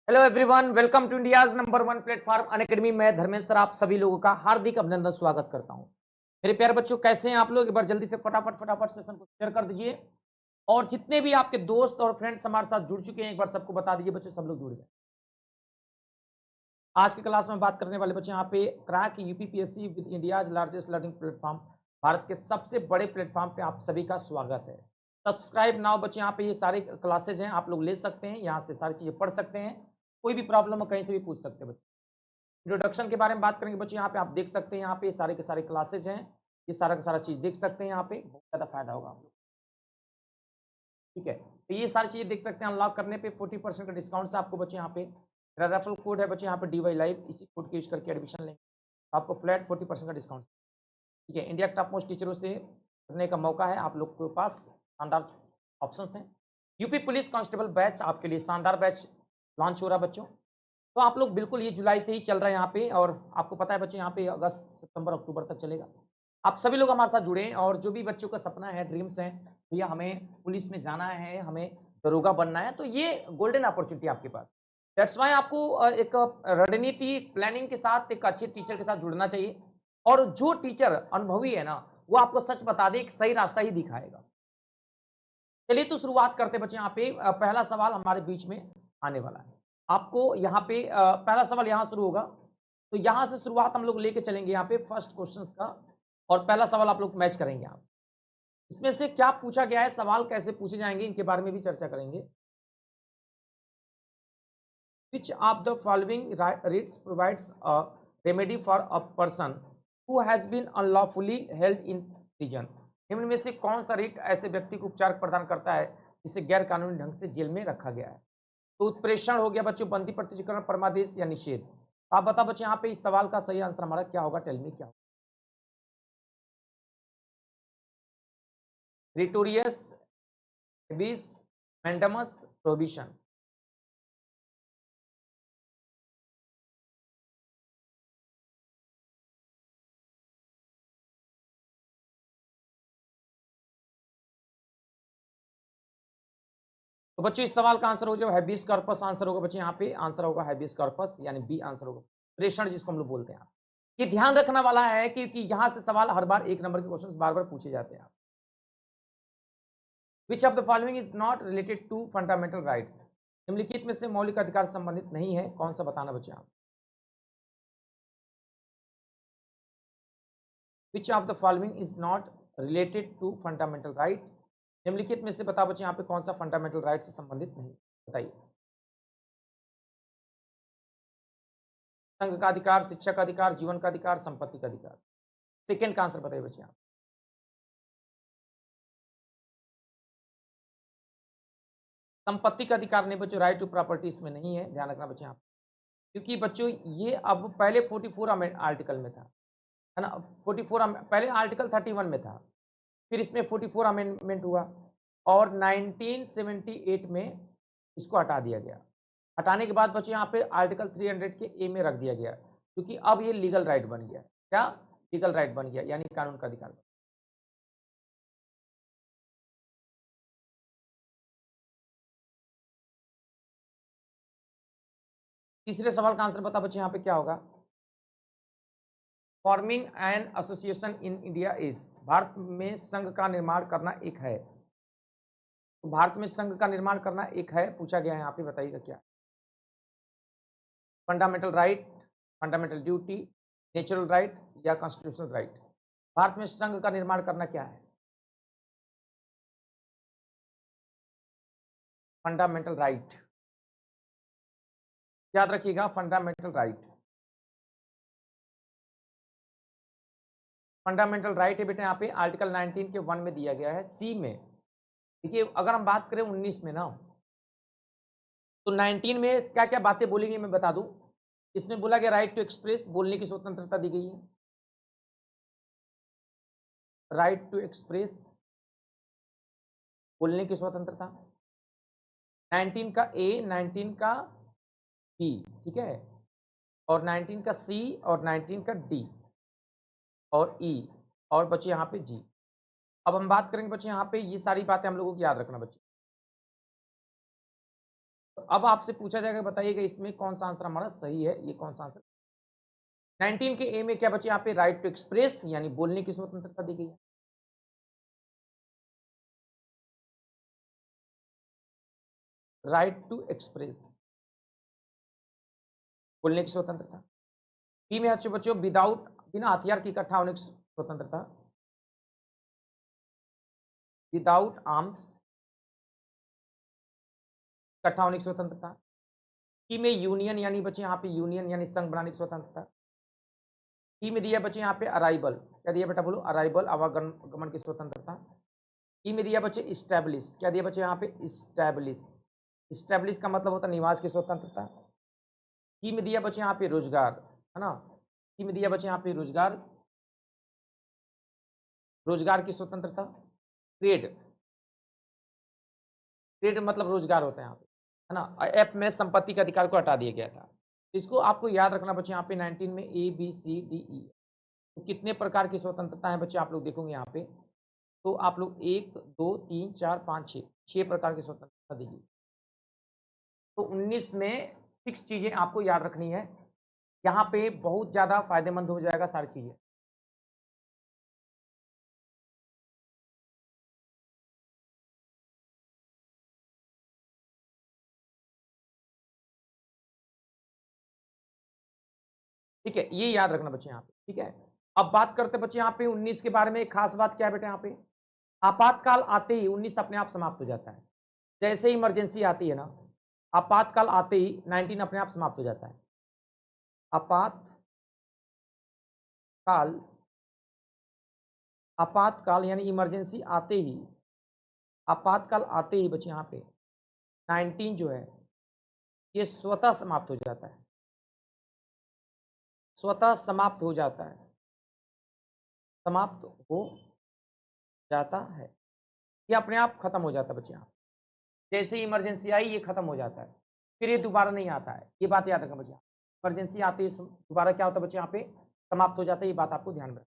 Hello everyone, welcome to India's number 1 platform Unacademy. मैं Dharmendra sir आप सभी लोगों का हार्दिक अभिनंदन स्वागत करता हूं। मेरे प्यारे बच्चों, कैसे हैं आप लोग? एक बार जल्दी से फटाफट सेशन को शेयर कर दीजिए और जितने भी आपके दोस्त और फ्रेंड्स हमारे साथ जुड़ चुके हैं एक बार सबको बता दीजिए बच्चों, सब लोग जुड़ जाए। आज की क्लास में बात करने वाले बच्चे यहाँ पे crack UPPSC with India's largest learning platform, Bharat के सबसे बड़े प्लेटफॉर्म पे आप सभी का स्वागत है। सब्सक्राइब नाउ बच्चे, यहाँ पे ये सारे क्लासेज हैं, आप लोग ले सकते हैं, यहाँ से सारी चीजें पढ़ सकते हैं। कोई भी प्रॉब्लम हो कहीं से भी पूछ सकते हैं बच्चे। इंट्रोडक्शन के बारे में बात करेंगे बच्चे, यहाँ पे आप देख सकते हैं, यहाँ पे सारे के सारे क्लासेज हैं, ये सारा का सारा चीज देख सकते हैं, यहाँ पे बहुत ज्यादा फायदा होगा आप लोग। ठीक है, तो ये सारी चीजें देख सकते हैं। अनलॉक करने पे 40% का डिस्काउंट से आपको बच्चे यहाँ पे मेरा रेफरल कोड है बच्चे, यहाँ पे DY लाइव, इसी कोड के यूज करके एडमिशन लेंगे तो आपको फ्लैट 40% का डिस्काउंट। ठीक है, इंडिया के टॉप मोस्ट टीचरों से पढ़ने का मौका है, आप लोग के पास शानदार ऑप्शंस हैं। यूपी पुलिस कांस्टेबल बैच आपके लिए शानदार बैच लॉन्च हो रहा है बच्चों। तो आप लोग बिल्कुल, ये जुलाई से ही चल रहा है यहाँ पे, और आपको पता है बच्चों यहाँ पे अगस्त सितंबर अक्टूबर तक चलेगा। आप सभी लोग हमारे साथ जुड़े हैं, और जो भी बच्चों का सपना है, ड्रीम्स हैं, भैया हमें पुलिस में जाना है, हमें दरोगा बनना है, तो ये गोल्डन अपॉर्चुनिटी आपके पास। दैट्स वाई आपको एक रणनीति प्लानिंग के साथ एक अच्छे टीचर के साथ जुड़ना चाहिए, और जो टीचर अनुभवी है ना, वो आपको सच बता दे, एक सही रास्ता ही दिखाएगा। चलिए तो शुरुआत करते बच्चे, यहाँ पे पहला सवाल हमारे बीच में आने वाला है। आपको यहाँ पे पहला सवाल यहाँ शुरू होगा, तो यहाँ से शुरुआत हम लोग लेके चलेंगे यहाँ पे फर्स्ट क्वेश्चंस का, और पहला सवाल आप लोग मैच करेंगे। आप इसमें से क्या पूछा गया है, सवाल कैसे पूछे जाएंगे, इनके बारे में भी चर्चा करेंगे। Which of the following writs provides a remedy for a person who has been unlawfully held in prison? निम्न में से कौन सा रिट ऐसे व्यक्ति को उपचार प्रदान करता है जिसे गैर कानूनी ढंग से जेल में रखा गया है? तो उत्प्रेषण हो गया बच्चों, बंदी प्रत्यक्षीकरण, परमादेश या निषेध। आप बताओ बच्चे, यहाँ पे इस सवाल का सही आंसर हमारा क्या होगा? टेल मी क्या होगा? रिटोरियस, हेबिस, मैंडेमस, प्रोहिबिशन। तो बच्चों इस सवाल का आंसर हो जाए हैबियस कॉर्पस, आंसर होगा बच्चे, यहाँ पे आंसर होगा हैबियस कॉर्पस, यानी बी आंसर होगा, प्रेषण जिसको हम लोग बोलते हैं। ये ध्यान रखने वाला है क्योंकि यहाँ से सवाल हर बार एक नंबर के क्वेश्चंस बार बार पूछे जाते हैं। Which of the following is not related to fundamental rights? निम्नलिखित में से मौलिक अधिकार से संबंधित नहीं है, कौन सा बताना बच्चे आप? Which of the following is not related to fundamental right? निम्नलिखित में से बता बच्चे यहाँ पे कौन सा फंडामेंटल राइट से संबंधित नहीं, बताइए। संघ का अधिकार, शिक्षा का अधिकार, जीवन का अधिकार, संपत्ति का अधिकार। सेकेंड का आंसर बताइए बच्चे आप। संपत्ति का अधिकार नहीं बच्चों, राइट टू प्रॉपर्टी इसमें नहीं है, ध्यान रखना बच्चे आप, क्योंकि बच्चों ये अब पहले 44 आर्टिकल में था, है ना। 44 पहले आर्टिकल 31 में था, फिर इसमें 44 अमेंडमेंट हुआ, और 1978 में इसको हटा दिया गया। हटाने के बाद बच्चों यहाँ पे आर्टिकल 300 के ए में रख दिया गया, क्योंकि अब ये लीगल राइट बन गया। क्या? लीगल राइट बन गया, यानी कानून का अधिकार। तीसरे सवाल का आंसर बता बच्चे, यहाँ पे क्या होगा? Forming an association in India is, Bharat में संघ का निर्माण करना एक है। तो भारत में संघ का निर्माण करना एक है पूछा गया है यहाँ पे, बताइएगा क्या? Fundamental right, fundamental duty, natural right या कॉन्स्टिट्यूशनल राइट? भारत में संघ का निर्माण करना क्या है? फंडामेंटल राइट, याद रखिएगा, फंडामेंटल राइट। फंडामेंटल राइट है बेटा, यहाँ पे आर्टिकल 19 के 1 में दिया गया है, सी में। देखिए अगर हम बात करें 19 में ना, तो 19 में क्या क्या बातें बोली गई मैं बता दूं। इसमें बोला गया राइट टू एक्सप्रेस, बोलने की स्वतंत्रता दी गई है, राइट टू एक्सप्रेस, बोलने की स्वतंत्रता। 19 का ए, 19 का बी, ठीक है, और 19 का सी, और 19 का डी, और ई, और बच्चे यहाँ पे जी। अब हम बात करेंगे बच्चे यहाँ पे, ये सारी बातें हम लोगों को याद रखना बच्चे। अब आपसे पूछा जाएगा, बताइएगा इसमें कौन सा आंसर हमारा सही है, ये कौन सा आंसर। 19 के ए में क्या बचे यहाँ पे, राइट टू एक्सप्रेस यानी बोलने की स्वतंत्रता दी गई है। राइट टू एक्सप्रेस, बोलने की स्वतंत्रता। बी में अच्छे बच्चों विदाउट, बिना हथियार के इकट्ठा होने की स्वतंत्रता, विदाउट आर्म्स इकट्ठा होने की स्वतंत्रता। टी में यूनियन यानी बच्चे यहाँ पे यूनियन यानी संघ बनाने की स्वतंत्रता। टी में दिया बच्चे यहाँ पे अराइवल, क्या दिया बेटा बोलो, अराइवल आवागमन की स्वतंत्रता। टी में दिया बच्चे इस्टेब्लिश, क्या दिया बच्चे यहाँ पे इस्टेब्लिश, इस्टेब्लिश का मतलब होता है निवास की स्वतंत्रता। टी में दिया बच्चे यहाँ पे रोजगार, है ना, टी में दिया बच्चे यहाँ पे रोजगार, रोजगार की स्वतंत्रता। ट्रेड, ट्रेड मतलब रोजगार होता है यहाँ पे, है ना। एफ में संपत्ति के अधिकार को हटा दिया गया था। इसको आपको याद रखना बच्चे, यहाँ पे 19 में A B C D E, तो कितने प्रकार की स्वतंत्रता है बच्चे आप लोग देखोगे यहाँ पे, तो आप लोग 1 2 3 4 5 6 प्रकार की स्वतंत्रता दी गई। तो 19 में 6 चीजें आपको याद रखनी है, यहाँ पे बहुत ज्यादा फायदेमंद हो जाएगा सारी चीजें। ठीक है, ये याद रखना बच्चे यहाँ पे, ठीक है। अब बात करते बच्चे यहाँ पे 19 के बारे में, एक खास बात क्या है बेटा यहाँ पे, आपातकाल आते ही 19 अपने आप समाप्त हो जाता है। जैसे ही इमरजेंसी आती है ना, आपातकाल आते ही 19 अपने आप समाप्त हो जाता है। आपातकाल, आपातकाल यानी इमरजेंसी आते ही, आपातकाल आते ही बच्चे यहाँ पे 19 जो है ये स्वतः समाप्त हो जाता है, स्वतः समाप्त हो जाता है, समाप्त हो जाता है, ये अपने आप खत्म हो जाता है बच्चे यहाँ। जैसे इमरजेंसी आई ये खत्म हो जाता है, फिर ये दोबारा नहीं आता है, ये बात याद रखना बच्चे। इमरजेंसी आते ही दोबारा क्या होता है बच्चे यहाँ पे, समाप्त हो जाता है, ये बात आपको ध्यान में रखना।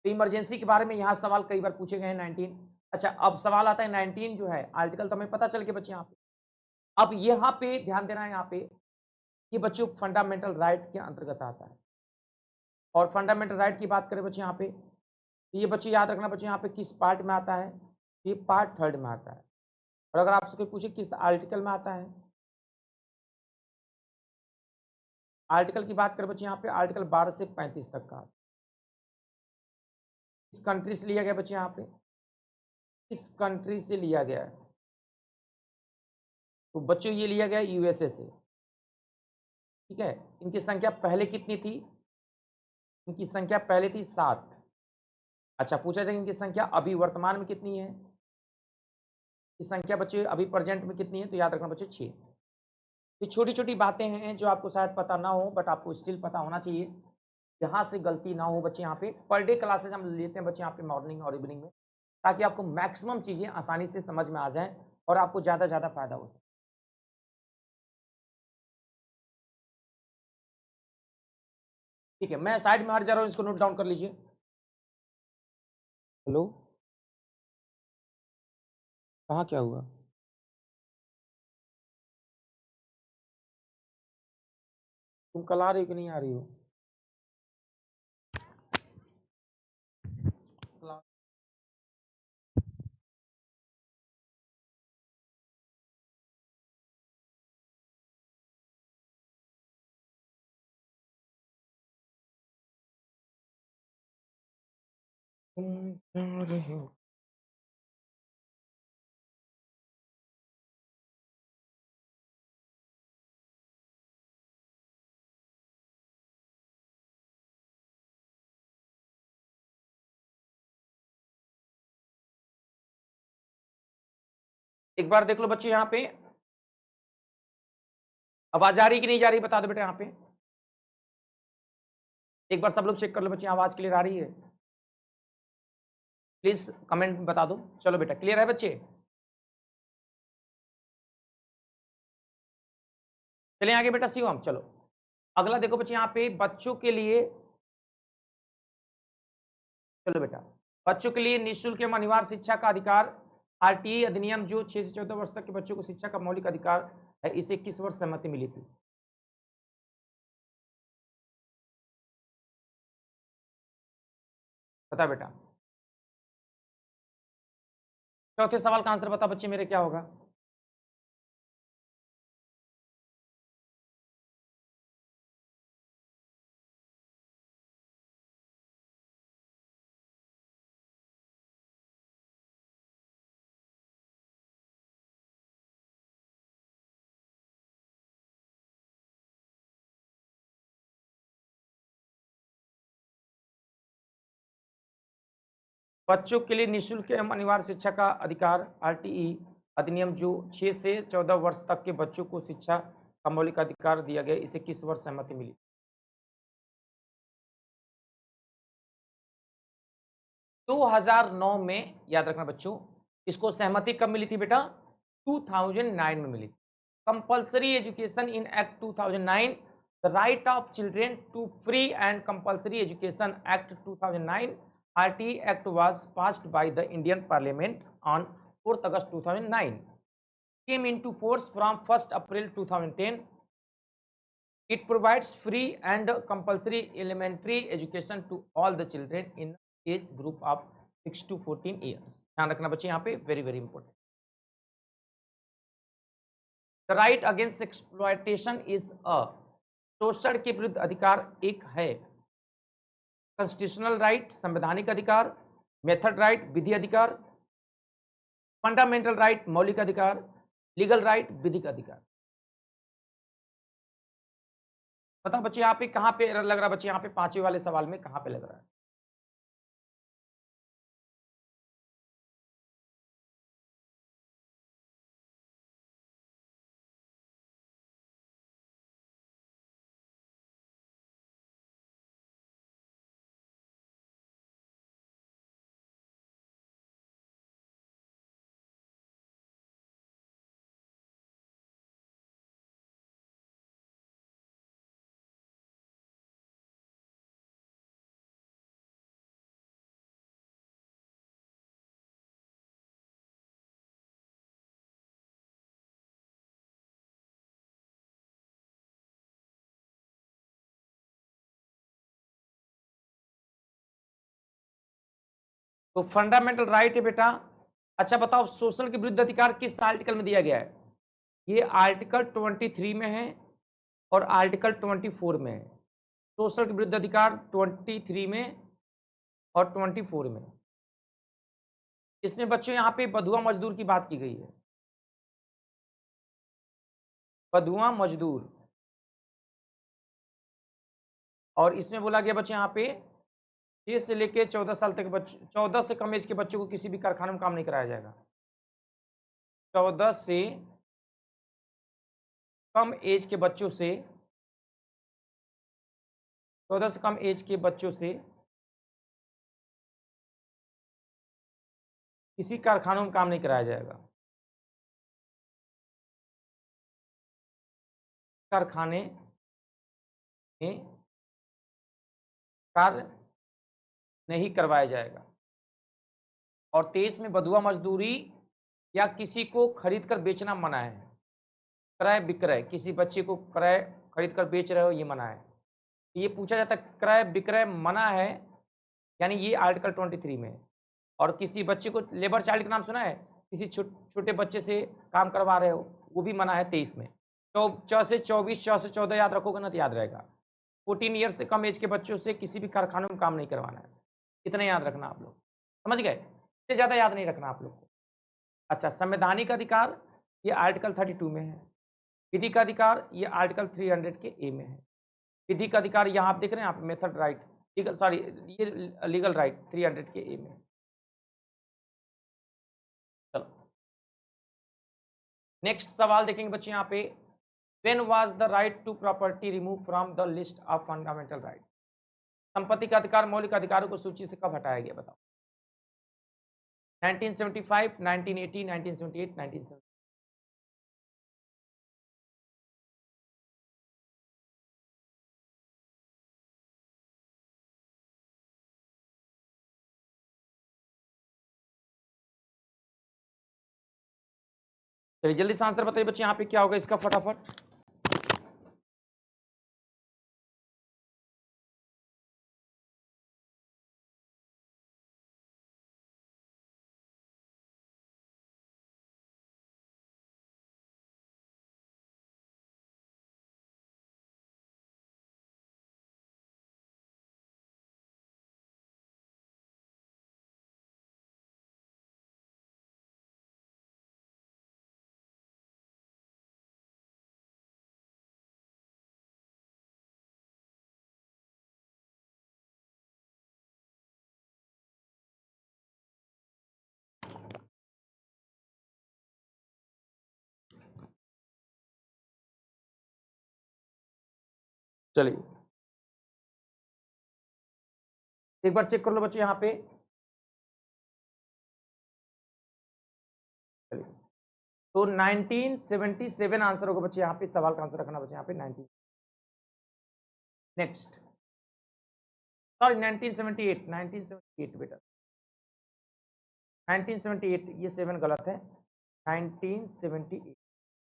तो इमरजेंसी के बारे में यहाँ सवाल कई बार पूछे गए हैं 19। अच्छा अब सवाल आता है 19 जो है आर्टिकल तो हमें पता चल के बच्चे यहाँ पे, अब यहाँ पे ध्यान देना है, यहाँ पे ये बच्चों फंडामेंटल राइट के अंतर्गत आता है। और फंडामेंटल राइट की बात करें बच्चे यहाँ पे, ये बच्चे याद रखना बच्चे यहाँ पे किस पार्ट में आता है, ये पार्ट 3 में आता है। और अगर आपसे कोई पूछे किस आर्टिकल में आता है, आर्टिकल की बात करें बच्चे यहाँ पे आर्टिकल 12 से 35 तक का, इस कंट्री से लिया गया बच्चे यहाँ पे, इस कंट्री से लिया गया है, तो बच्चों ये लिया गया यूएसए से, ठीक है। इनकी संख्या पहले कितनी थी, इनकी संख्या पहले थी 7। अच्छा पूछा जाए इनकी संख्या अभी वर्तमान में कितनी है, इस संख्या बच्चे अभी प्रेजेंट में कितनी है, तो याद रखना बच्चे 6। ये छोटी छोटी बातें हैं जो आपको शायद पता ना हो, बट आपको स्टिल पता होना चाहिए, यहाँ से गलती ना हो बच्चे। यहाँ पे पर डे क्लासेस हम लेते हैं बच्चे यहाँ पे मॉर्निंग और इवनिंग में, ताकि आपको मैक्सिमम चीजें आसानी से समझ में आ जाएं और आपको ज्यादा ज्यादा फायदा हो सके। ठीक है, मैं साइड में हट जा रहा हूँ, इसको नोट डाउन कर लीजिए। हेलो, कहाँ क्या हुआ, तुम कल आ रही हो कि नहीं आ रही हो? तुम जा रहे हो, एक बार देख लो बच्चे यहाँ पे आवाज आ रही कि नहीं जा रही, बता दो बेटा यहाँ पे, एक बार सब लोग चेक कर लो बच्चे, आवाज क्लियर आ रही है, प्लीज कमेंट में बता दो। चलो बेटा क्लियर है बच्चे, चलिए आगे बेटा शिवम। चलो अगला देखो बच्चे यहाँ पे बच्चों के लिए, चलो बेटा बच्चों के लिए निःशुल्क एवं अनिवार्य शिक्षा का अधिकार, आरटीई अधिनियम जो 6 से 14 वर्ष तक के बच्चों को शिक्षा का मौलिक अधिकार है, इसे किस वर्ष सहमति मिली थी? बता बेटा। चौथे सवाल का आंसर बता बच्चे मेरे, क्या होगा? बच्चों के लिए निःशुल्क एवं अनिवार्य शिक्षा का अधिकार, आरटीई अधिनियम, जो 6 से 14 वर्ष तक के बच्चों को शिक्षा का मौलिक अधिकार दिया गया, इसे किस वर्ष सहमति मिली? 2009 में, याद रखना बच्चों। इसको सहमति कब मिली थी बेटा? 2009 में मिली। Compulsory education in act 2009, the right of children to free and compulsory education act 2009, RT Act was passed by the Indian Parliament on 4th August 2009. Came into force from 1st April 2010. It provides free and compulsory elementary education to all the children in age group of 6 to 14 years. ध्यान रखना बच्चे, यहाँ पे very very important. The right against exploitation is a, शोषण के विरुद्ध अधिकार एक है। कॉन्स्टिट्यूशनल राइट, संवैधानिक अधिकार, मेथड राइट, विधि अधिकार, फंडामेंटल राइट, मौलिक अधिकार, लीगल राइट, विधिक अधिकार। बताओ बच्चे यहाँ पे कहाँ पे एरर लग रहा है? बच्चे यहाँ पे पांचवें वाले सवाल में कहाँ पे लग रहा है? तो फंडामेंटल राइट है बेटा। अच्छा बताओ, शोषण के विरुद्ध अधिकार किस आर्टिकल में दिया गया है? ये आर्टिकल 23 में है और आर्टिकल 24 में है। शोषण के विरुद्ध अधिकार 23 में और 24 में। इसमें बच्चों यहाँ पे बधुआ मजदूर की बात की गई है। बधुआ मजदूर, और इसमें बोला गया बच्चे यहाँ पे 6 से लेके 14 साल तक बच्चे, 14 से कम एज के बच्चों को किसी भी कारखाने में काम नहीं कराया जाएगा। 14 से कम एज के बच्चों से, 14 से कम एज के बच्चों से किसी कारखानों में काम नहीं कराया जाएगा। कारखाने में कार्य नहीं करवाया जाएगा। और 23 में बधुआ मजदूरी या किसी को खरीद कर बेचना मना है। क्रय विक्रय, किसी बच्चे को क्रय खरीद कर बेच रहे हो, ये मना है। ये पूछा जाता है क्रय विक्रय मना है, यानी ये आर्टिकल 23 में है। और किसी बच्चे को, लेबर चाइल्ड का नाम सुना है? किसी छोटे बच्चे से काम करवा रहे हो, वो भी मना है 23 में। 4 से 24, 4 से 14 याद रखोगे ना तो याद रहेगा। 14 ईयर से कम एज के बच्चों से किसी भी कारखानों में काम नहीं करवाना है। इतना याद रखना आप लोग, समझ गए? इससे ज़्यादा याद नहीं रखना आप लोग को। अच्छा, संवैधानिक अधिकार ये आर्टिकल 32 में है। विधि का अधिकार ये आर्टिकल 300 के ए में है। विधि का अधिकार यहाँ आप देख रहे हैं, आप मेथड राइट, लीगल, सॉरी, ये लीगल राइट 300 के ए में। चलो नेक्स्ट सवाल देखेंगे बच्चे यहाँ पे। When was the right to property remove from the list of fundamental right? संपत्ति का अधिकार मौलिक अधिकारों को सूची से कब हटाया गया बताओ? 1975, 1980, 1978, 1970? चलिए जल्दी से आंसर बताइए बच्चे, यहाँ पे क्या होगा इसका फटाफट। चलिए एक बार चेक कर लो बच्चे यहाँ पे। चलिए तो 1977 आंसर होगा बच्चे, यहाँ पे सवाल का आंसर रखना बच्चे यहाँ पे 19। नेक्स्ट सॉरी 1978, 1978 बेटा 1978, ये 7 गलत है। 1978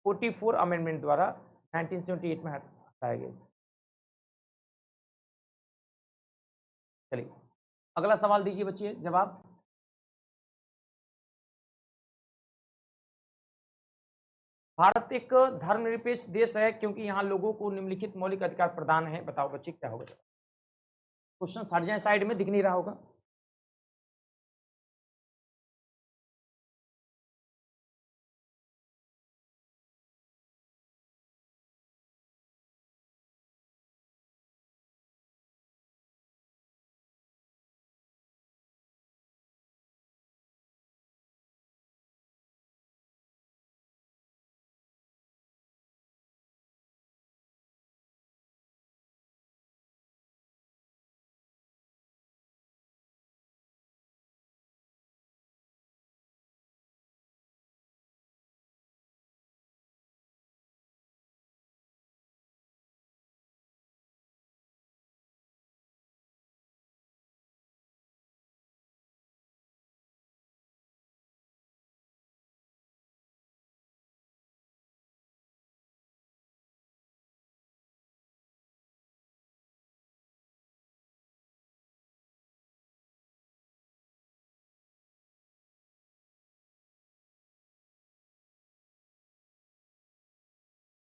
44 अमेंडमेंट द्वारा 1978 में हटाया गया। चलिए अगला सवाल दीजिए बच्चे जवाब। भारत एक धर्मनिरपेक्ष देश है क्योंकि यहाँ लोगों को निम्नलिखित मौलिक अधिकार प्रदान है। बताओ बच्चे क्या होगा। क्वेश्चन हट जाए साइड में, दिख नहीं रहा होगा।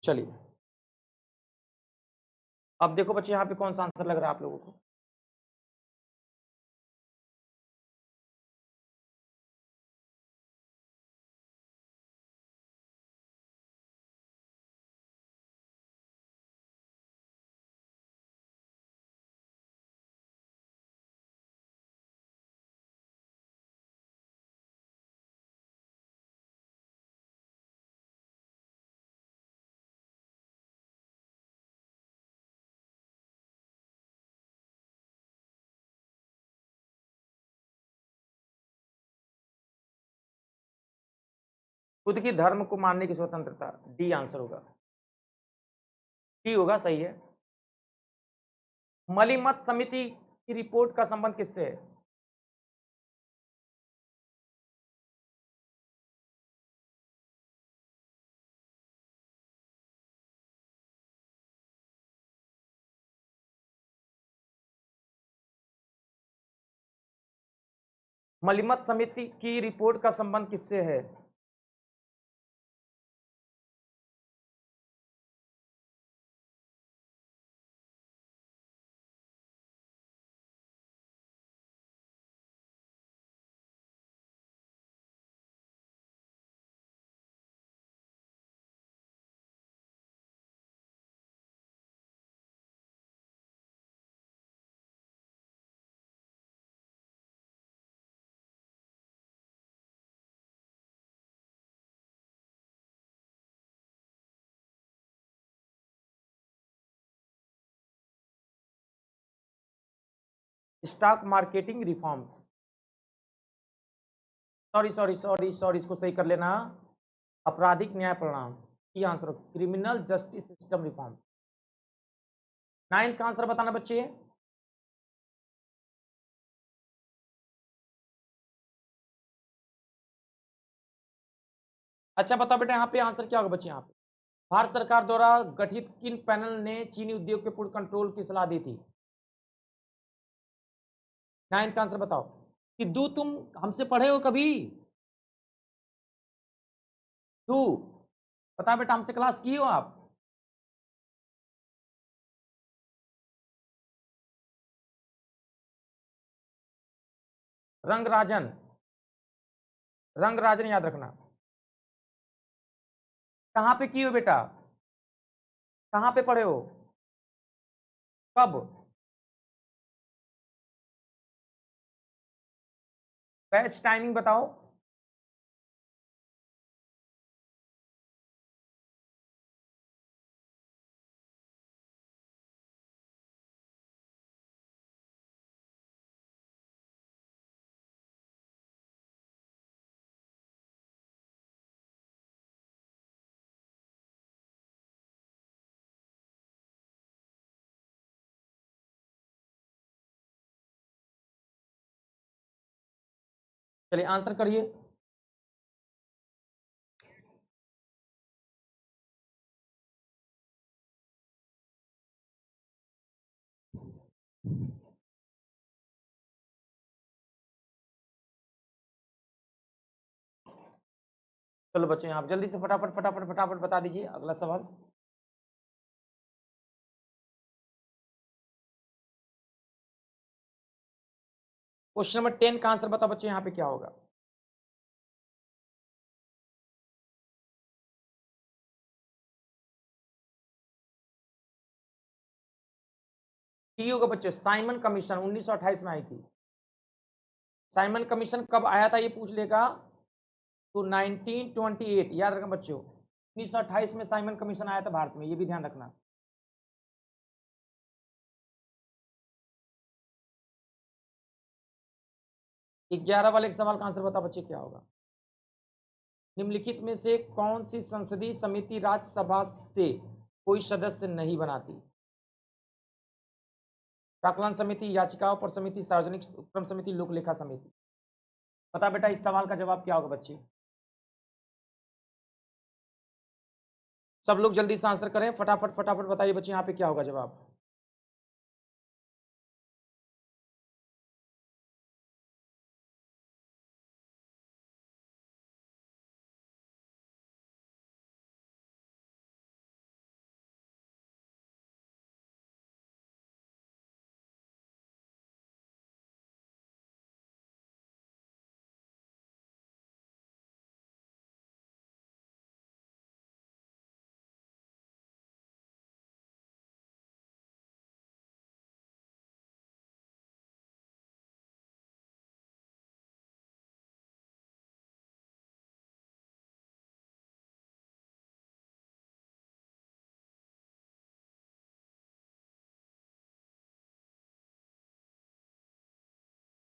चलिए अब देखो बच्चे यहाँ पे कौन सा आंसर लग रहा है आप लोगों को। खुद की धर्म को मानने की स्वतंत्रता, डी आंसर होगा। डी होगा, सही है। मलिमत समिति की रिपोर्ट का संबंध किससे है। मलिमत समिति की रिपोर्ट का संबंध किससे है। Stock marketing reforms, sorry sorry sorry sorry, इसको सही कर लेना। आपराधिक न्याय प्रणाम, ये आंसर हो। Criminal justice system reform. 9th का आंसर बताना बच्चे। अच्छा बताओ बेटा यहाँ पे आंसर क्या होगा बच्चे? यहाँ पे भारत सरकार द्वारा गठित किन पैनल ने चीनी उद्योग के पूर्ण कंट्रोल की सलाह दी थी? 9th का आंसर बताओ। सिद्धू तुम हमसे पढ़े हो कभी? तू बता बेटा, हमसे क्लास की हो आप? रंगराजन, रंगराजन याद रखना। कहाँ पे की हो बेटा? कहाँ पे पढ़े हो? कब? बैच टाइमिंग बताओ। चलिए आंसर करिए। चलो बच्चों, आप जल्दी से फटाफट फटाफट फटाफट बता दीजिए अगला सवाल। क्वेश्चन नंबर 10 का आंसर बताओ बच्चों, यहाँ पे क्या होगा? टी होगा बच्चों, साइमन कमीशन 1928 में आई थी। साइमन कमीशन कब आया था ये पूछ लेगा तो 1928 याद रखना बच्चों। 1928 में साइमन कमीशन आया था भारत में, ये भी ध्यान रखना। ग्यारह वाले एक सवाल का आंसर बताओ बच्चे, क्या होगा? निम्नलिखित में से कौन सी संसदीय समिति राज्यसभा से कोई सदस्य नहीं बनाती? प्राक्कलन समिति, याचिकाओं पर समिति, सार्वजनिक उपक्रम समिति, लोक लेखा समिति। बता बेटा इस सवाल का जवाब क्या होगा बच्चे? सब लोग जल्दी से आंसर करें, फटाफट फटाफट बताइए बच्चे, यहाँ पे क्या होगा जवाब?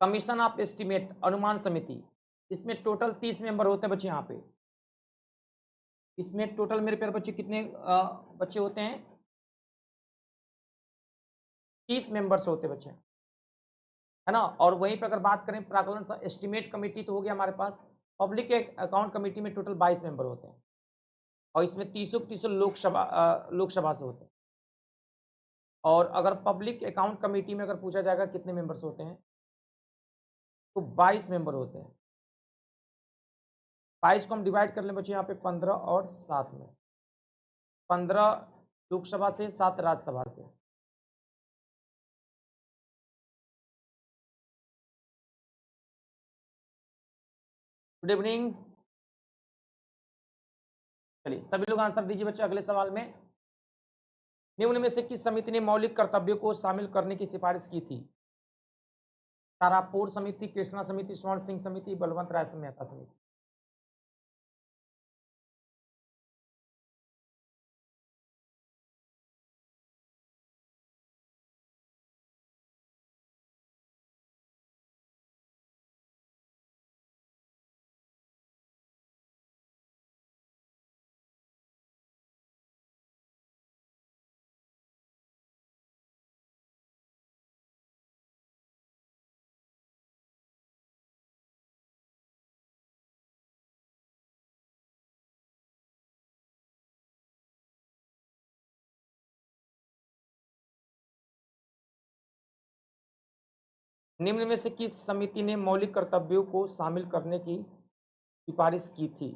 कमीशन ऑफ एस्टिमेट, अनुमान समिति। इसमें टोटल 30 मेंबर होते हैं बच्चे। यहाँ पे इसमें टोटल मेरे प्यारे बच्चे कितने बच्चे होते हैं? 30 मेंबर्स होते हैं बच्चे, है ना। और वहीं पर अगर बात करें प्राक्कलन एस्टिमेट कमेटी तो हो गया हमारे पास। पब्लिक अकाउंट कमेटी में टोटल 22 मेंबर होते हैं और इसमें 30 लोकसभा से होते हैं। और अगर पब्लिक अकाउंट कमेटी में अगर पूछा जाएगा कितने मेंबर्स होते हैं तो 22 मेंबर होते हैं। 22 को हम डिवाइड कर लें बच्चे यहाँ पे 15 और 7 में। 15 लोकसभा से, 7 राज्यसभा से। Good evening. चलिए सभी लोग आंसर दीजिए बच्चे अगले सवाल में। निम्न में से किस समिति ने मौलिक कर्तव्यों को शामिल करने की सिफारिश की थी? तारापुर समिति, कृष्णा समिति, स्वर्ण सिंह समिति, बलवंत राय मेहता समिति। निम्न में से किस समिति ने मौलिक कर्तव्यों को शामिल करने की सिफारिश की थी?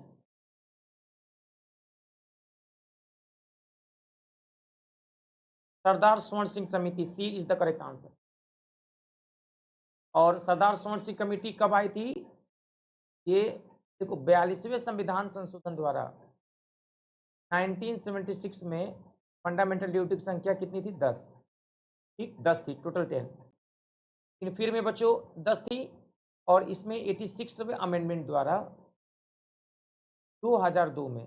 सरदार स्वर्ण सिंह समिति, सी इज द करेक्ट आंसर। और सरदार स्वर्ण सिंह कमेटी कब आई थी? ये देखो 42वें संविधान संशोधन द्वारा 1976 में फंडामेंटल ड्यूटी की संख्या कितनी थी? 10। ठीक, 10 थी, टोटल 10। लेकिन फिर में बच्चों 10 थी और इसमें 86वें अमेंडमेंट द्वारा 2002 में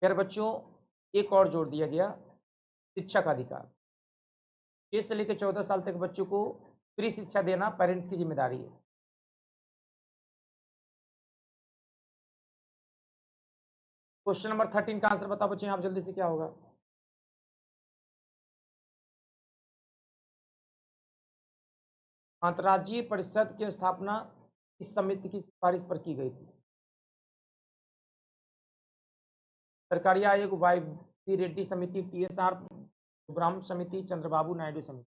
फिर बच्चों एक और जोड़ दिया गया, शिक्षा का अधिकार। 6 से लेकर 14 साल तक बच्चों को फ्री शिक्षा देना पेरेंट्स की जिम्मेदारी है। क्वेश्चन नंबर 13 का आंसर बताओ बच्चों, आप जल्दी से, क्या होगा? अंतर्राज्यीय परिषद की स्थापना इस समिति की सिफारिश पर की गई थी? सरकारी आयोग, वाई वी रेड्डी समिति, TSR ब्राह्म समिति, चंद्रबाबू नायडू समिति।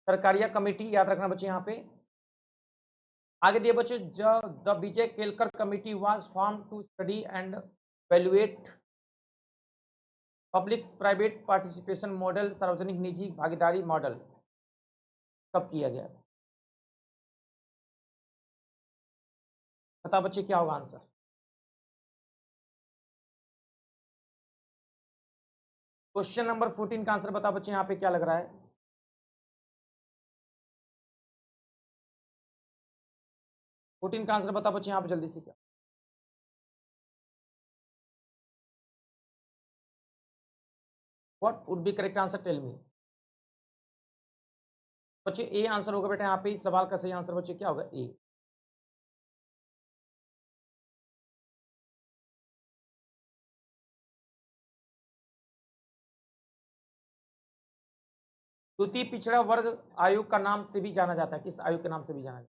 सरकारिया कमेटी याद रखना बच्चे यहाँ पे। आगे दिए बच्चे, the Vijay Kelkar committee was form to study and valuate public private participation model, सार्वजनिक निजी भागीदारी मॉडल, कब किया गया? बता बच्चे क्या होगा आंसर? क्वेश्चन नंबर 14 का आंसर बता बच्चे, यहाँ पे क्या लग रहा है? फोर्टीन का आंसर बता बच्चे यहाँ पे जल्दी से, क्या? What would be correct answer, tell me. बच्चे ए आंसर होगा बेटा यहाँ पे, इस सवाल का सही आंसर बच्चे क्या होगा? ए। द्वितीय पिछड़ा वर्ग आयोग का नाम से भी जाना जाता है, किस आयोग के नाम से भी जाना जाता है?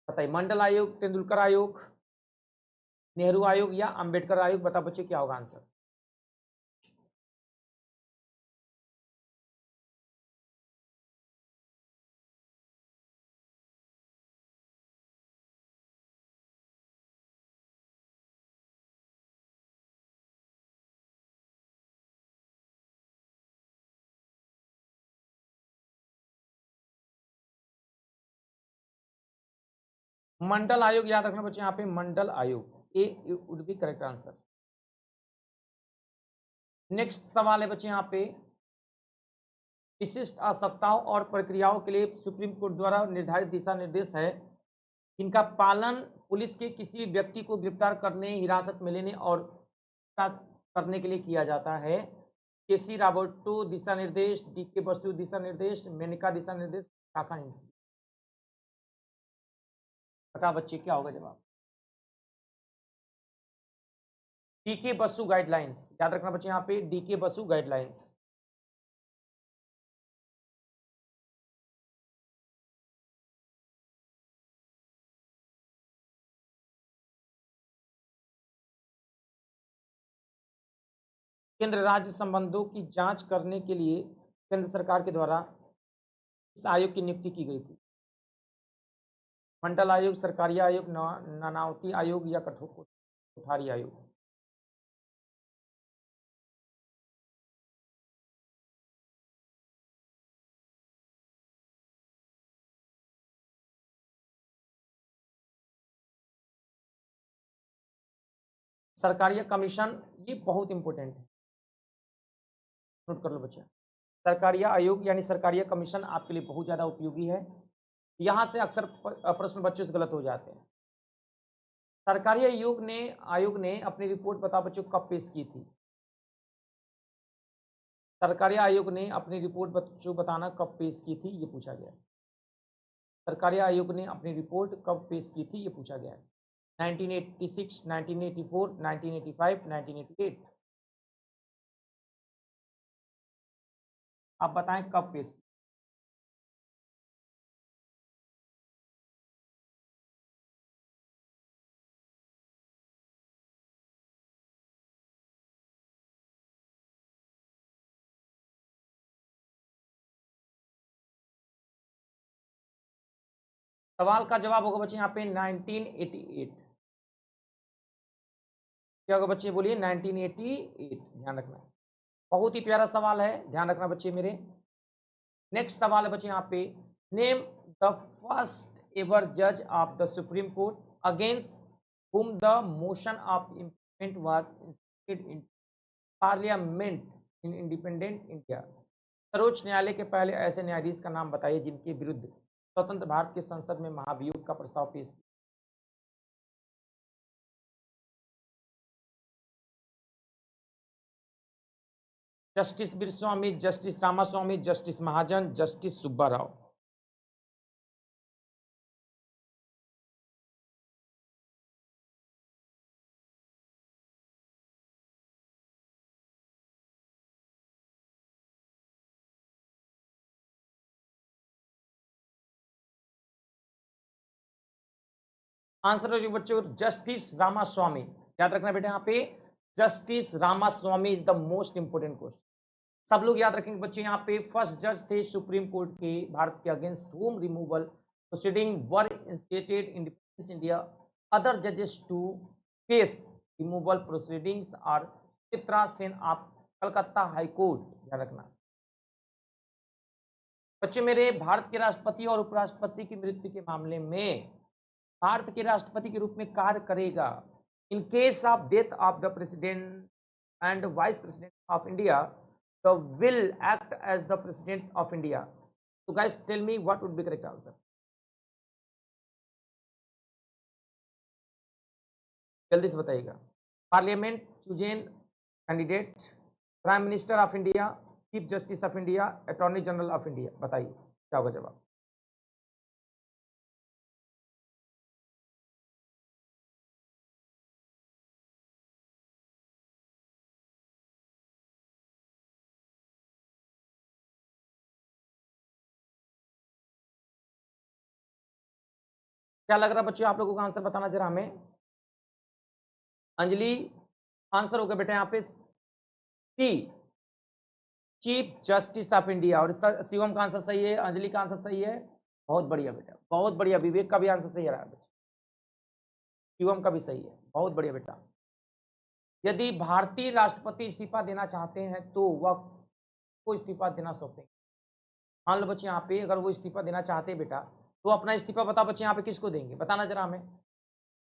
बताइए, मंडल आयोग, तेंदुलकर आयोग, नेहरू आयोग या अंबेडकर आयोग? बता बच्चे क्या होगा आंसर? मंडल आयोग याद रखना बच्चे यहाँ पे, मंडल आयोग, A would be correct answer. Next सवाल है बच्चे यहाँ पे, विशिष्ट आवश्यकताओं और प्रक्रियाओं के लिए सुप्रीम कोर्ट द्वारा निर्धारित दिशा निर्देश है, इनका पालन पुलिस के किसी भी व्यक्ति को गिरफ्तार करने, हिरासत में लेने और करने के लिए किया जाता है? केसी राबर्टो दिशा निर्देश, DK बसु दिशा निर्देश, मेनका दिशा निर्देश, काका नीति? बता बच्चे क्या होगा जवाब? DK बसु गाइडलाइंस, याद रखना बच्चे यहाँ पे, DK बसु गाइडलाइंस। केंद्र राज्य संबंधों की जांच करने के लिए केंद्र सरकार के द्वारा इस आयोग की नियुक्ति की गई थी? मंडल आयोग, सरकारी आयोग, नानावती आयोग या कोठारी आयोग? सरकारिया कमीशन, ये बहुत इंपॉर्टेंट है, नोट कर लो बच्चे। सरकारिया आयोग यानी सरकारिया कमीशन आपके लिए बहुत ज़्यादा उपयोगी है, यहाँ से अक्सर प्रश्न बच्चों से गलत हो जाते हैं। सरकारी आयोग ने अपनी रिपोर्ट बता बच्चों कब पेश की थी? सरकारी आयोग ने अपनी रिपोर्ट बच्चों बताना कब पेश की थी, ये पूछा गया है। सरकारी आयोग ने अपनी रिपोर्ट कब पेश की थी, ये पूछा गया है। 1986, 1984, 1985, 1988। आप बताएं कब पेश की। सवाल का जवाब होगा बच्चे यहाँ पे 1988। क्या होगा बच्चे, बोलिए 1988। ध्यान रखना, बहुत ही प्यारा सवाल है, ध्यान रखना बच्चे मेरे। नेक्स्ट सवाल है बच्चे यहाँ पे, नेम द फर्स्ट एवर जज of the supreme court against whom the motion of impeachment was instituted in parliament in independent India। सर्वोच्च न्यायालय के पहले ऐसे न्यायाधीश का नाम बताइए जिनके विरुद्ध स्वतंत्र भारत की संसद में महाभियोग का प्रस्ताव पेश किया। Justice Biraswami, justice Ramaswami, justice Mahajan, justice Subba Rao. Answer हो बच्चों जस्टिस रामास्वामी। याद रखना बेटा यहाँ पे justice Ramaswami is the most important question. सब लोग याद रखेंगे बच्चे यहाँ पे फर्स्ट जज थे सुप्रीम कोर्ट के भारत के against home removal proceeding were instated independence India. Other जजेस to case removal proceedings are Chitra Sen of Calcutta high court. ध्यान रखना बच्चे मेरे, भारत के राष्ट्रपति और उपराष्ट्रपति की मृत्यु के मामले में भारत के राष्ट्रपति के रूप में कार्य करेगा in case of death of the president and vice president of India the will act as the president of India। So guys tell me what would be correct answer। जल्दी से बताइएगा। Parliament chosen candidate, prime minister of India, chief justice of India, attorney general of India. बताइए क्या होगा जवाब। क्या लग रहा है बच्चों आप लोगों का आंसर बताना जरा हमें। अंजलि, आंसर होगा बेटा यहाँ पे सी, चीफ जस्टिस ऑफ इंडिया। और शिवम का आंसर सही है, अंजलि का आंसर सही है, बहुत बढ़िया बेटा, बहुत बढ़िया। विवेक का भी आंसर सही रहा है, शिवम का भी सही है, बहुत बढ़िया बेटा। यदि भारतीय राष्ट्रपति इस्तीफा देना चाहते हैं तो वह को इस्तीफा देना सौंपेंगे। मान लो बच्चे यहाँ पे अगर वो इस्तीफा देना चाहते हैं बेटा, तो अपना इस्तीफा बताओ बच्चे यहाँ पे किसको देंगे, बताना जरा हमें।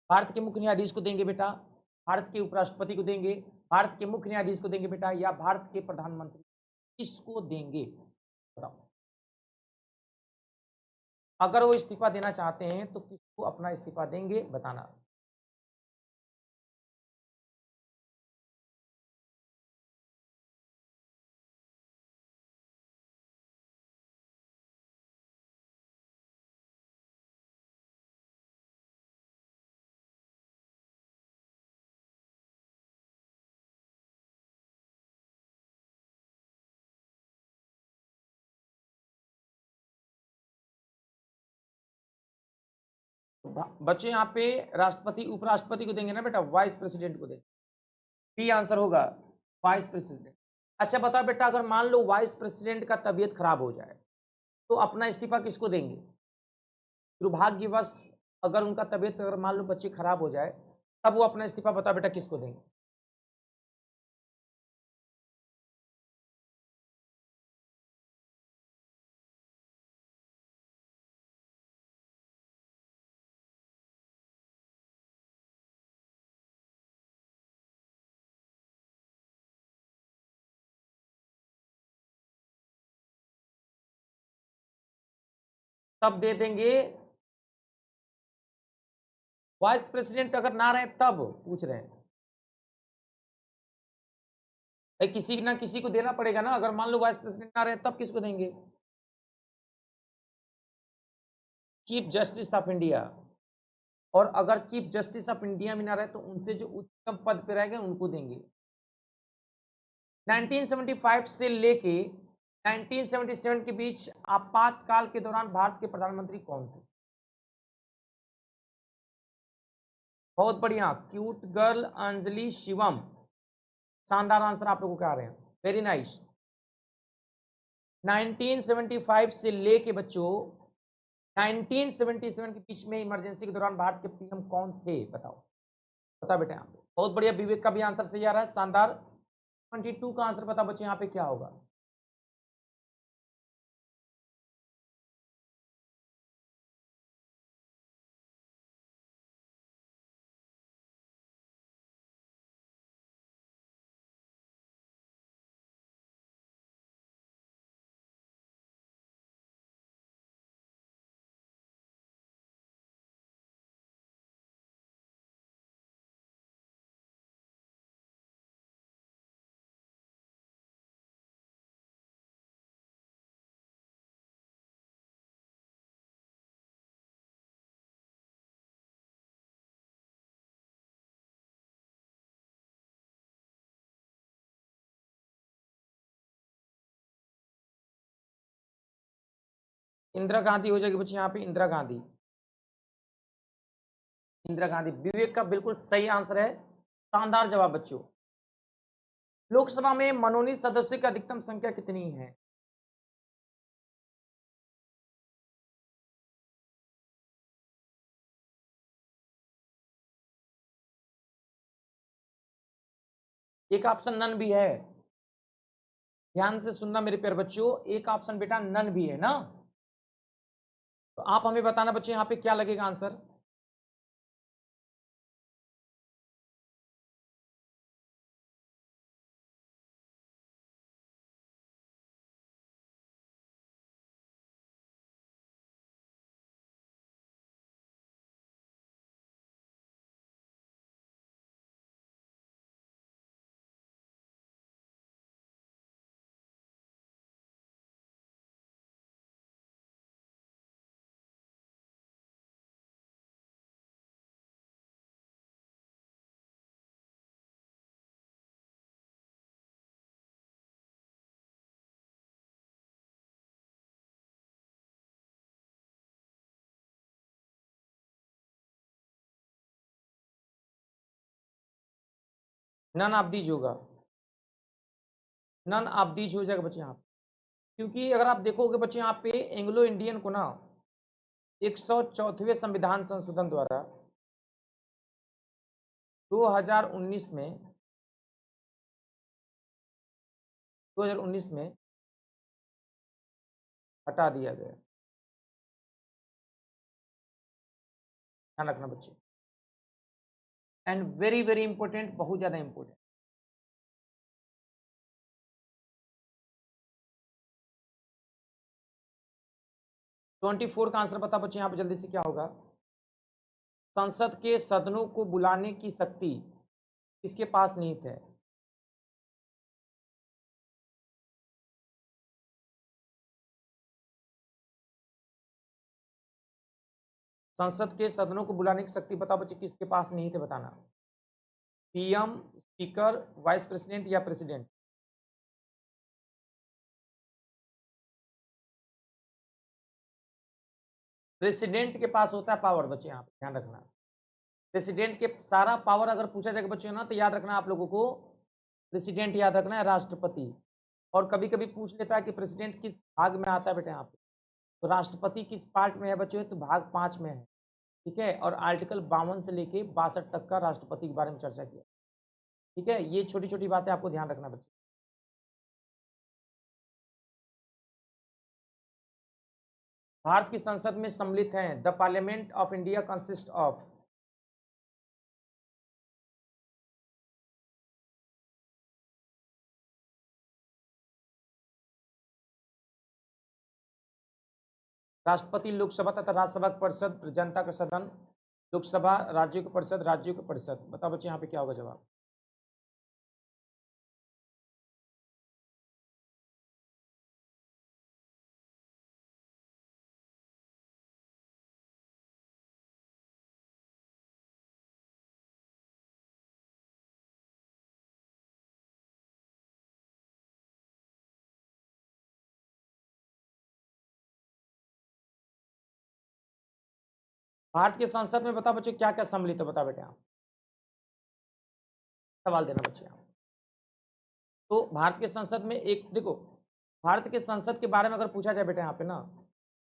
भारत के मुख्य न्यायाधीश को देंगे बेटा, भारत के उपराष्ट्रपति को देंगे, भारत के मुख्य न्यायाधीश को देंगे बेटा, या भारत के प्रधानमंत्री, किसको देंगे बताओ। अगर वो इस्तीफा देना चाहते हैं तो किसको अपना इस्तीफा देंगे, बताना। बच्चे यहाँ पे राष्ट्रपति उपराष्ट्रपति को देंगे ना बेटा, वाइस प्रेसिडेंट को देंगे। बी आंसर होगा वाइस प्रेसिडेंट। अच्छा बताओ बेटा, अगर मान लो वाइस प्रेसिडेंट का तबीयत खराब हो जाए तो अपना इस्तीफा किसको देंगे। दुर्भाग्यवश अगर उनका तबीयत अगर मान लो बच्चे खराब हो जाए, तब वो अपना इस्तीफा बताओ बेटा किसको देंगे। तब दे देंगे, वाइस प्रेसिडेंट अगर ना रहे तब पूछ रहे हैं। भाई किसी ना किसी को देना पड़ेगा ना, अगर मान लो वाइस प्रेसिडेंट ना रहे तब किसको देंगे? Chief justice of India. और अगर चीफ जस्टिस ऑफ इंडिया में ना रहे तो उनसे जो उच्चतम पद पे रहेंगे उनको देंगे। 1975 से लेके 1977 के बीच आपातकाल के दौरान भारत के प्रधानमंत्री कौन थे? बहुत बढ़िया, क्यूट गर्ल अंजलि शिवम। शानदार आंसर आप लोगों को आ रहे हैं, वेरी नाइस। 1975 से लेके बच्चों 1977 के बीच में इमरजेंसी के दौरान भारत के पीएम कौन थे? बताओ, बता बेटा। यहाँ पे बहुत बढ़िया, विवेक का भी आंसर सही आ रहा है, शानदार। 22 का आंसर बता बच्चे, यहाँ पे क्या होगा? इंदिरा गांधी हो जाएगी बच्चे, यहाँ पे इंदिरा गांधी। इंदिरा गांधी विवेक का बिल्कुल सही आंसर है, शानदार जवाब बच्चों। लोकसभा में मनोनीत सदस्यों की अधिकतम संख्या कितनी है? एक ऑप्शन नन भी है, ध्यान से सुनना मेरे प्यारे बच्चों, एक ऑप्शन बेटा नन भी है ना। तो आप हमें बताना बच्चे, यहाँ पे क्या लगेगा आंसर? नन ऑफ दीज होगा, नन ऑफ दीज हो जाएगा बच्चे यहाँ पे। क्योंकि अगर आप देखोगे बच्चे यहाँ पे एंग्लो इंडियन को ना 104वें संविधान संशोधन द्वारा 2019 में 2019 में हटा दिया गया। ध्यान रखना बच्चे, एंड वेरी वेरी इंपॉर्टेंट, बहुत ज्यादा इंपॉर्टेंट। ट्वेंटी फोर का आंसर बता बच्चे, यहाँ पे जल्दी से क्या होगा? संसद के सदनों को बुलाने की शक्ति किसके पास निहित है? संसद के सदनों को बुलाने की शक्ति बता बच्चे, किसके पास निहित है? बताना। पीएम, स्पीकर, वाइस प्रेसिडेंट या प्रेसिडेंट? प्रेसिडेंट के पास होता है पावर बच्चे, यहाँ पे ध्यान रखना। प्रेसिडेंट के सारा पावर अगर पूछा जाएगा बच्चों ना, तो याद रखना आप लोगों को, प्रेसिडेंट याद रखना है, राष्ट्रपति। और कभी कभी पूछ लेता है कि प्रेसिडेंट किस भाग में आता है बेटा यहाँ पे, तो राष्ट्रपति किस पार्ट में है बच्चों? तो भाग 5 में है, ठीक है। और आर्टिकल 52 से लेके 62 तक का राष्ट्रपति के बारे में चर्चा किया, ठीक है। ये छोटी छोटी बातें आपको ध्यान रखना बच्चे। भारत की संसद में सम्मिलित हैं, the parliament of India consist of. राष्ट्रपति, लोकसभा तथा राज्यसभा की परिषद, जनता का सदन, लोकसभा, राज्यों की परिषद, राज्यों की परिषद। बताओ बच्चे यहाँ पे क्या होगा जवाब? भारत के संसद में बताओ बच्चों क्या क्या सम्मिलित है, बताओ बेटे आप, सवाल देना बच्चे आप। तो भारत के संसद में एक देखो, भारत के संसद के बारे में अगर पूछा जाए बेटा यहाँ पे ना,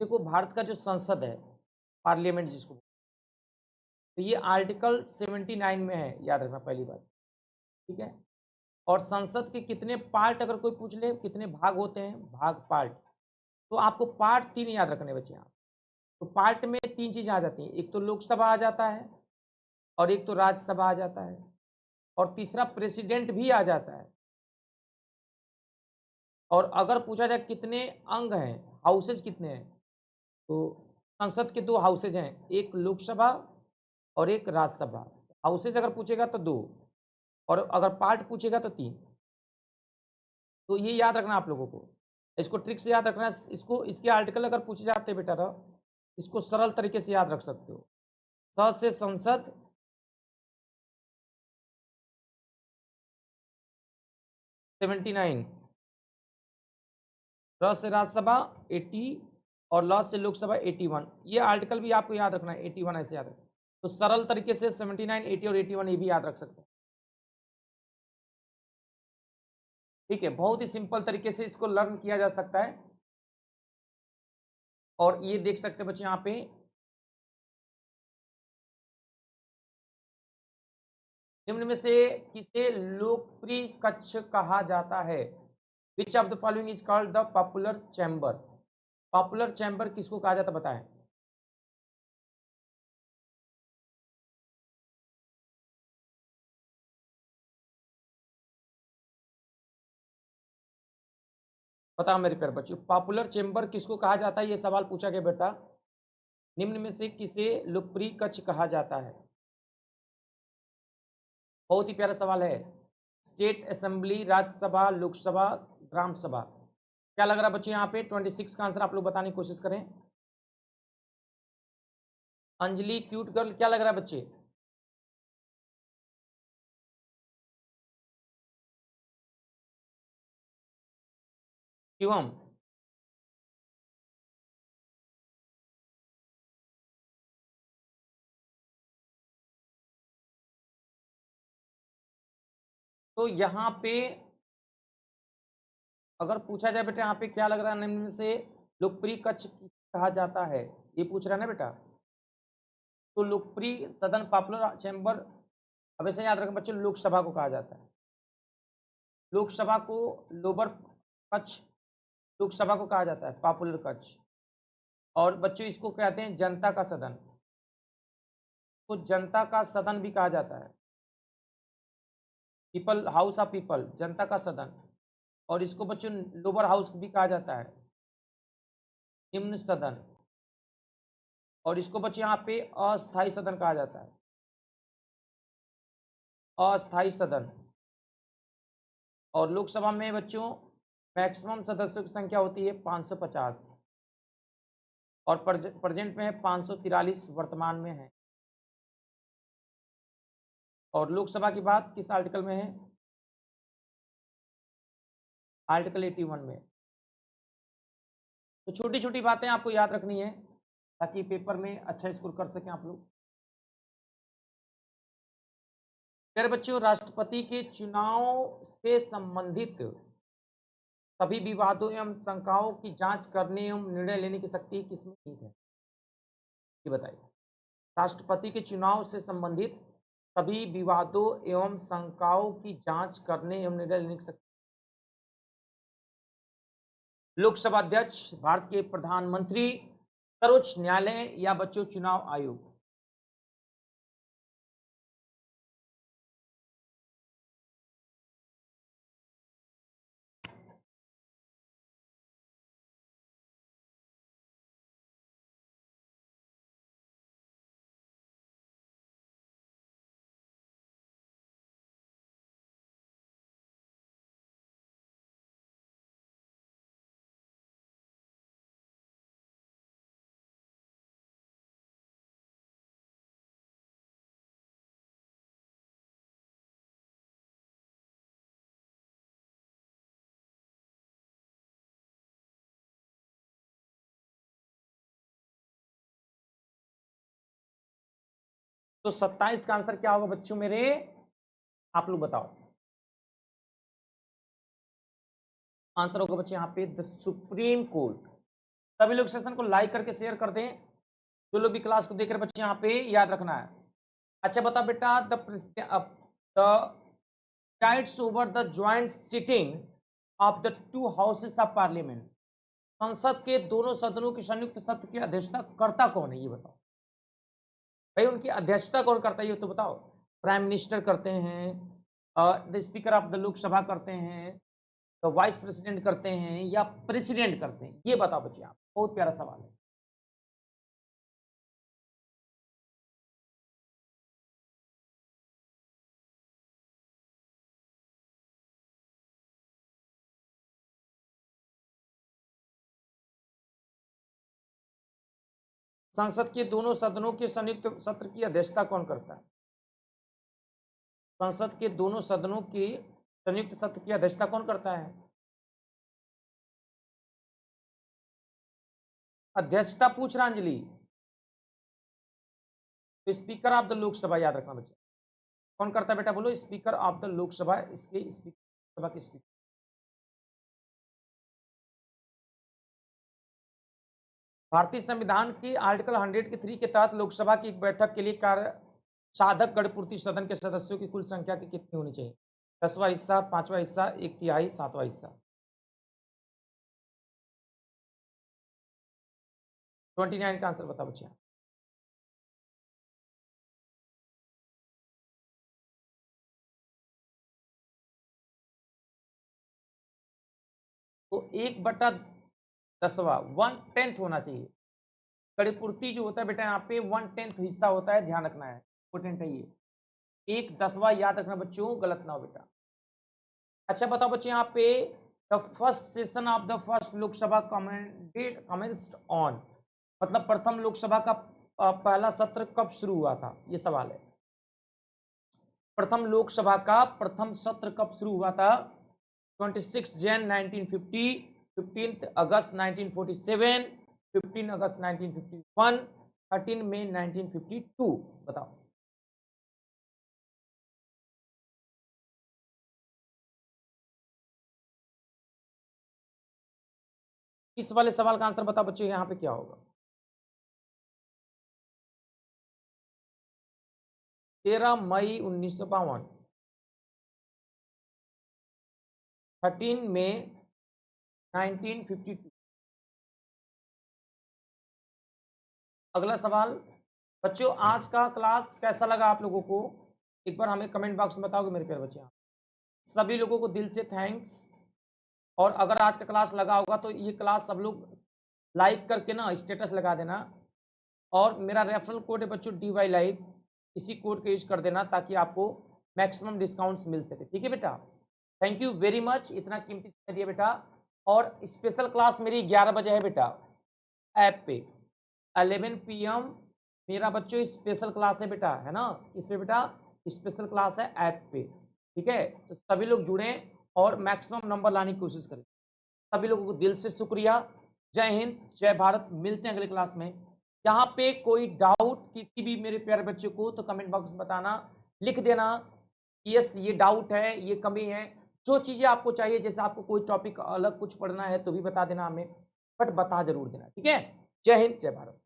देखो भारत का जो संसद है, पार्लियामेंट जिसको, तो ये आर्टिकल 79 में है, याद रखना पहली बात, ठीक है। और संसद के कितने पार्ट अगर कोई पूछ ले, कितने भाग होते हैं, भाग पार्ट, तो आपको पार्ट 3 याद रखने बच्चे यहाँ। तो पार्ट में 3 चीजें आ जाती हैं, एक तो लोकसभा आ जाता है, और एक तो राज्यसभा आ जाता है, और तीसरा प्रेसिडेंट भी आ जाता है। और अगर पूछा जाए कितने अंग हैं, हाउसेज कितने हैं, तो संसद के 2 हाउसेज हैं, एक लोकसभा और एक राज्यसभा। हाउसेज अगर पूछेगा तो 2, और अगर पार्ट पूछेगा तो 3। तो ये याद रखना आप लोगों को, इसको ट्रिक से याद रखना। इसको, इसके आर्टिकल अगर पूछे जाते हैं बेटा तो इसको सरल तरीके से याद रख सकते हो। स से संसद, 79, र से राज्यसभा 80, और ल से लोकसभा 81। ये आर्टिकल भी आपको याद रखना है, 81 ऐसे याद रखना। तो सरल तरीके से 79, 80 और 81 ये भी याद रख सकते हैं, ठीक है। बहुत ही सिंपल तरीके से इसको लर्न किया जा सकता है। और ये देख सकते हैं बच्चे यहाँ पे, निम्न में से किसे लोकप्रिय कक्ष कहा जाता है? विच of the following is called the popular chamber? Popular chamber किसको कहा जाता है बताएं। बताओ मेरे प्यारे बच्चों, पॉपुलर चैम्बर किसको कहा जाता है? ये सवाल पूछा गया बेटा, निम्न में से किसे लोकप्रिय कक्ष कहा जाता है? बहुत ही प्यारा सवाल है। स्टेट असेंबली, राज्यसभा, लोकसभा, ग्राम सभा, क्या लग रहा है बच्चे यहाँ पे? 26 का आंसर आप लोग बताने की कोशिश करें। अंजलि क्यूट गर्ल, क्या लग रहा है बच्चे? क्यों? तो यहाँ पे अगर पूछा जाए बेटा, यहाँ पे क्या लग रहा है निम्न में से लोकप्रिय कक्ष कहा जाता है, ये पूछ रहा है ना बेटा। तो लोकप्रिय सदन, पॉपुलर चैम्बर, अब ऐसे याद रखें बच्चों, लोकसभा को कहा जाता है। लोकसभा को लोअर कक्ष, लोकसभा को कहा जाता है पॉपुलर कक्ष। और बच्चों इसको कहते हैं जनता का सदन, तो जनता का सदन भी कहा जाता है, पीपल हाउस ऑफ पीपल, जनता का सदन। और इसको बच्चों लोअर हाउस भी कहा जाता है, निम्न सदन। और इसको बच्चों यहाँ पे अस्थाई सदन कहा जाता है, अस्थाई सदन। और लोकसभा में बच्चों मैक्सिमम सदस्यों की संख्या होती है 550, और प्रेजेंट में है 543 वर्तमान में है। और लोकसभा की बात किस आर्टिकल में है? आर्टिकल 81 में। तो छोटी छोटी बातें आपको याद रखनी है ताकि पेपर में अच्छा स्कोर कर सकें आप लोग। प्यारे बच्चों, राष्ट्रपति के चुनाव से संबंधित सभी विवादों एवं शंकाओं की जांच करने एवं निर्णय लेने की शक्ति किसमें निहित है, ये बताइए। राष्ट्रपति के चुनाव से संबंधित सभी विवादों एवं शंकाओं की जांच करने एवं निर्णय लेने की शक्ति, लोकसभा अध्यक्ष, भारत के प्रधानमंत्री, सर्वोच्च न्यायालय, या बच्चों चुनाव आयोग? तो 27 का आंसर क्या होगा बच्चों मेरे, आप लोग बताओ। आंसर होगा बच्चे यहाँ पे द सुप्रीम कोर्ट। सभी लोग सेशन को लाइक करके शेयर कर दें, जो लोग भी क्लास को देख रहे बच्चे यहाँ पे याद रखना है। अच्छा बता बेटा, the presides over the joint sitting of the two houses of parliament. संसद के दोनों सदनों की संयुक्त सत्र की अध्यक्षता करता कौन है, ये बताओ भाई। उनकी अध्यक्षता कौन करता है ये तो बताओ। प्राइम मिनिस्टर करते हैं, the speaker of the Lok Sabha करते हैं, तो वाइस प्रेसिडेंट करते हैं, या प्रेसिडेंट करते हैं, ये बताओ बच्चे आप। बहुत प्यारा सवाल है। संसद के दोनों सदनों के संयुक्त सत्र की अध्यक्षता कौन करता है? संसद के दोनों सदनों की संयुक्त सत्र की अध्यक्षता कौन करता है? अध्यक्षता पूछ रहा अंजलि। तो स्पीकर ऑफ द लोकसभा याद रखना बच्चे। कौन करता है बेटा बोलो? स्पीकर ऑफ द लोकसभा, इसके स्पीकर सभा के स्पीकर। भारतीय संविधान की आर्टिकल 103 के तहत लोकसभा की एक बैठक के लिए कार्य साधक गणपूर्ति सदन के सदस्यों की कुल संख्या की कितनी होनी चाहिए? 10वां हिस्सा, 5वां हिस्सा, 1/3, 7वां हिस्सा। 29 का आंसर बता बच्चे। तो 1/10वां 1/10 होना चाहिए। गणपूर्ति जो होता है बेटा यहाँ पे 1/10 हिस्सा होता है, ध्यान रखना है, इंपोर्टेंट है ये। 1/10वां याद रखना बच्चों, गलत ना हो बेटा। अच्छा बताओ बच्चे यहाँ पे, the first session of the first Lok Sabha commenced on, मतलब प्रथम लोकसभा का पहला सत्र कब शुरू हुआ था, ये सवाल है। प्रथम लोकसभा का प्रथम सत्र कब शुरू हुआ था? 26 जन 1950, 15 अगस्त 1947, 15 अगस्त 1951, 13 मई 1952। बताओ। इस वाले सवाल का आंसर बताओ बच्चों, यहाँ पे क्या होगा? 13 मई 1952, 13 मई 1952। अगला सवाल बच्चों, आज का क्लास कैसा लगा आप लोगों को? एक बार हमें कमेंट बॉक्स में बताओगे मेरे प्यारे बच्चे। सभी लोगों को दिल से थैंक्स। और अगर आज का क्लास लगा होगा तो ये क्लास सब लोग लाइक करके ना स्टेटस लगा देना। और मेरा रेफरल कोड है बच्चों DY लाइव, इसी कोड का यूज कर देना ताकि आपको मैक्सिमम डिस्काउंट्स मिल सके। ठीक है बेटा, थैंक यू वेरी मच, इतना कीमती समय दिया बेटा। और स्पेशल क्लास मेरी 11 बजे है बेटा ऐप पे, 11 PM मेरा बच्चों स्पेशल क्लास है बेटा, है ना? इस पे बेटा स्पेशल क्लास है ऐप पे। ठीक है, तो सभी लोग जुड़ें और मैक्सिमम नंबर लाने की कोशिश करें। सभी लोगों को दिल से शुक्रिया। जय हिंद, जय भारत। मिलते हैं अगले क्लास में। यहाँ पे कोई डाउट किसी भी मेरे प्यारे बच्चे को तो कमेंट बॉक्स में बताना, लिख देना यस ये डाउट है, ये कमी है, जो चीजें आपको चाहिए। जैसे आपको कोई टॉपिक अलग कुछ पढ़ना है तो भी बता देना हमें, बट बता जरूर देना। ठीक है, जय हिंद, जय भारत।